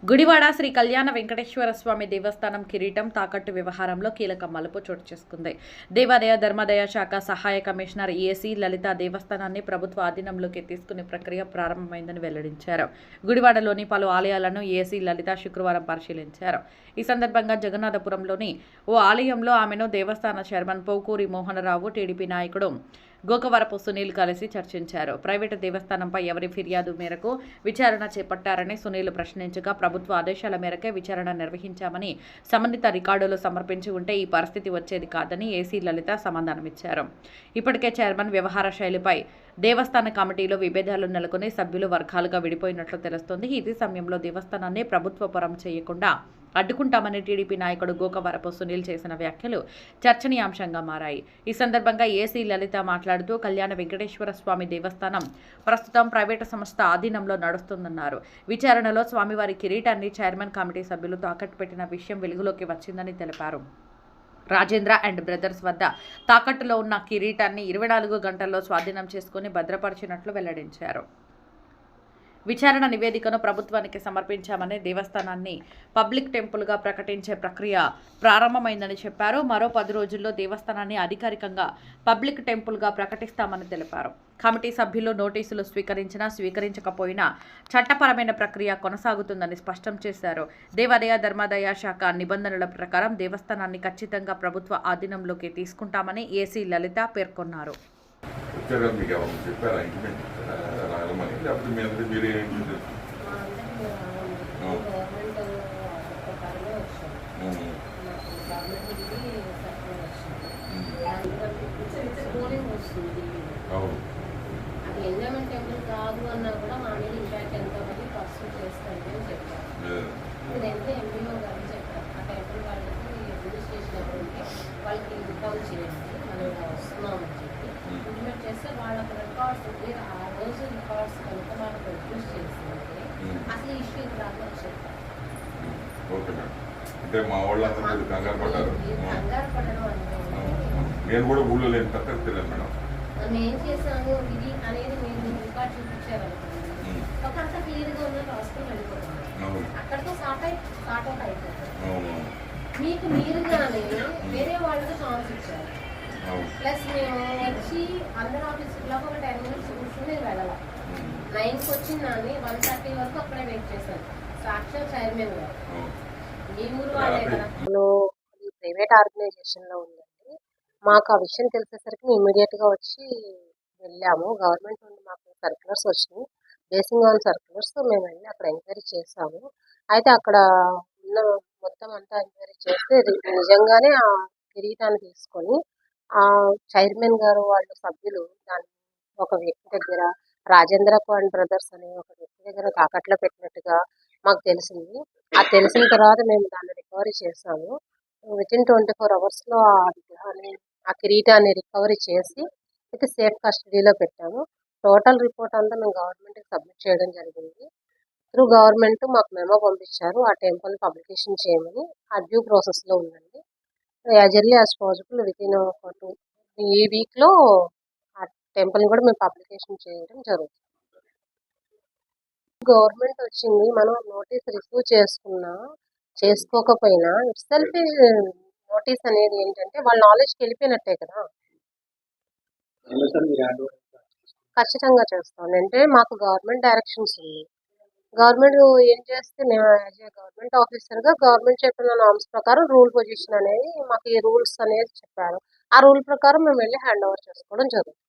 గుడివాడ శ్రీ కళ్యాణ వెంకటేశ్వర స్వామి దేవస్థానం కిరీటం తాకట్టు వ్యవహారంలో కీలక మలుపు చోటు చేసుకుంది. దేవాదాయ ధర్మాదాయ శాఖ సహాయ కమిషనర్ ఏసీ లలిత దేవస్థానాన్ని ప్రభుత్వ ఆధీనంలోకి తీసుకునే ప్రక్రియ ప్రారంభమైందని వెల్లడించారు. గుడివాడలోని పలు ఆలయాలను ఏసీ లలిత శుక్రవారం పరిశీలించారు. ఈ సందర్భంగా జగన్నాథపురంలోని ఓ ఆలయంలో ఆమెను దేవస్థాన చైర్మన్ పోకూరి మోహనరావు, టీడీపీ నాయకుడు గోకవరపు సునీల్ కలిసి చర్చించారు. ప్రైవేటు దేవస్థానంపై ఎవరి ఫిర్యాదు మేరకు విచారణ చేపట్టారని సునీల్ ప్రశ్నించగా, ప్రభుత్వ ఆదేశాల మేరకే విచారణ నిర్వహించామని, సంబంధిత రికార్డులు సమర్పించి ఉంటే ఈ పరిస్థితి వచ్చేది కాదని ఏసీ లలిత సమాధానమిచ్చారు. ఇప్పటికే చైర్మన్ వ్యవహార శైలిపై దేవస్థాన కమిటీలో విభేదాలు నెలకొని సభ్యులు వర్గాలుగా విడిపోయినట్లు తెలుస్తోంది. ఇదే సమయంలో దేవస్థానాన్ని ప్రభుత్వ పరం చేయకుండా అడ్డుకుంటామని టీడీపీ నాయకుడు గోకవరపు సునీల్ చేసిన వ్యాఖ్యలు చర్చనీయాంశంగా మారాయి. ఈ సందర్భంగా ఏసీ లలిత మాట్లాడుతూ, కళ్యాణ వెంకటేశ్వర స్వామి దేవస్థానం ప్రస్తుతం ప్రైవేటు సంస్థ ఆధీనంలో నడుస్తుందన్నారు. విచారణలో స్వామివారి కిరీటాన్ని చైర్మన్ కమిటీ సభ్యులు తాకట్టు పెట్టిన విషయం వెలుగులోకి వచ్చిందని తెలిపారు. రాజేంద్ర అండ్ బ్రదర్స్ వద్ద తాకట్టులో ఉన్న కిరీటాన్ని 24 గంటల్లో స్వాధీనం చేసుకుని భద్రపరిచినట్లు వెల్లడించారు. విచారణ నివేదికను ప్రభుత్వానికి సమర్పించామని, దేవస్థానాన్ని పబ్లిక్ టెంపుల్గా ప్రకటించే ప్రక్రియ ప్రారంభమైందని చెప్పారు. మరో 10 రోజుల్లో దేవస్థానాన్ని అధికారికంగా పబ్లిక్ టెంపుల్గా ప్రకటిస్తామని తెలిపారు. కమిటీ సభ్యులు నోటీసులు స్వీకరించినా స్వీకరించకపోయినా చట్టపరమైన ప్రక్రియ కొనసాగుతుందని స్పష్టం చేశారు. దేవాదాయ ధర్మాదాయ శాఖ నిబంధనల ప్రకారం దేవస్థానాన్ని ఖచ్చితంగా ప్రభుత్వ ఆధీనంలోకి తీసుకుంటామని ఏసీ లలిత పేర్కొన్నారు. అది ఎంజాయ్మెంట్ టెంపుల్ కాదు అన్నా కూడా మా మీద ఇంపాక్ట్ ఎంతో మంది పర్సూ చేస్తారని అని చెప్పారు. ఇదంతా ఎంపీఓ గారు చెప్పారు. ఆ టెంపుల్ వాళ్ళకి రిజిస్ట్రేషన్ ఎవరు ఉంటే వాళ్ళకి ఇన్ఫార్మ్ చేయండి, మనం వస్తున్నామని చెప్పి ఇంప్లిమెంట్ చేస్తే వాళ్ళకి రికార్డ్స్ మీరు ఆ రోజు రికార్డ్స్ కనుక మనం ప్రొడ్యూస్ చేస్తుంటే అసలు ఇష్యూ రాదు చెప్పారు. అంటే మా వాళ్ళందరూ కంగారు పడ్డారు. కంగారు పడడం అంటే నేను కూడా ఊళ్ళో లేని తప్ప తెలియదు మేడం. మేము ఏం చేసాము ఇది అనేది మీరు రికార్డ్ చూపించారనుకోండి, అక్కడంతా క్లియర్గా ఉన్నట్టు హాస్పిటల్ వెళ్ళిపోతుంది. అక్కడితో సార్ట్ అవుట్ అయిపోతుంది. మీకు మీరుగానే వేరే వాళ్ళకి ఛాన్స్ ఇచ్చారు. ప్లస్ మేము వచ్చి అందరూ ఆఫీస్లో ఒక 10 minutes కూర్చుని వెళ్ళాలి. 9కి వచ్చిన దాన్ని 1:30 వరకు అక్కడే వెయిట్ చేశాను. సాక్షాత్ చైర్మన్ గారు మీ ఊరు వాళ్ళే కదా. ప్రైవేట్ ఆర్గనైజేషన్లో ఉందండి. మాకు ఆ విషయం తెలిసేసరికి మేము ఇమీడియట్గా వచ్చి వెళ్ళాము. గవర్నమెంట్ నుండి మాకు సర్క్యులర్స్ వచ్చినాయి. బేసింగ్ ఆన్ సర్క్యులర్స్ మేము వెళ్ళి అక్కడ ఎంక్వైరీ చేసాము. అయితే అక్కడ ఉన్న మొత్తం అంతా ఎంక్వైరీ చేస్తే నిజంగానే ఆ కిరీటాన్ని తీసుకొని ఆ చైర్మన్ గారు వాళ్ళ సభ్యులు దాన్ని ఒక వ్యక్తి దగ్గర, రాజేంద్ర అండ్ బ్రదర్స్ అనే ఒక వ్యక్తి దగ్గర తాకట్లో పెట్టినట్టుగా మాకు తెలిసింది. ఆ తెలిసిన తర్వాత మేము దాన్ని రికవరీ చేసాము. వితిన్ 24 అవర్స్లో ఆ విగ్రహాన్ని, ఆ కిరీటాన్ని రికవరీ చేసి అయితే సేఫ్ కస్టడీలో పెట్టాము. టోటల్ రిపోర్ట్ అంతా మేము గవర్నమెంట్కి సబ్మిట్ చేయడం జరిగింది. త్రూ గవర్నమెంట్ మాకు మెమో పంపించారు ఆ టెంపుల్ని పబ్లికేషన్ చేయమని. ఆ డ్యూ ప్రాసెస్లో ఉందండి. As early as possible within ఈ వీక్లో ఆ టెంపుల్ని కూడా మేము పబ్లికేషన్ చేయడం జరుగుతుంది. గవర్నమెంట్ వచ్చింది, మనం నోటీస్ రిసీవ్ చేసుకున్నా చేసుకోకపోయినా ఇట్స్ సెల్ఫ్ నోటీస్ అనేది ఏంటంటే వాళ్ళ నాలెడ్జ్కి వెళ్ళిపోయినట్టే కదా. ఖచ్చితంగా చేస్తాం. అంటే మాకు గవర్నమెంట్ డైరెక్షన్స్ ఉంది. గవర్నమెంట్ ఏం చేస్తే మేము యాజ్ ఏ గవర్నమెంట్ ఆఫీసర్గా గవర్నమెంట్ చెప్పిన నామ్స్ ప్రకారం రూల్ పొజిషన్ అనేది మాకు ఈ రూల్స్ అనేది చెప్పారు. ఆ రూల్ ప్రకారం మేము వెళ్ళి హ్యాండ్ ఓవర్ చేసుకోవడం జరుగుతుంది.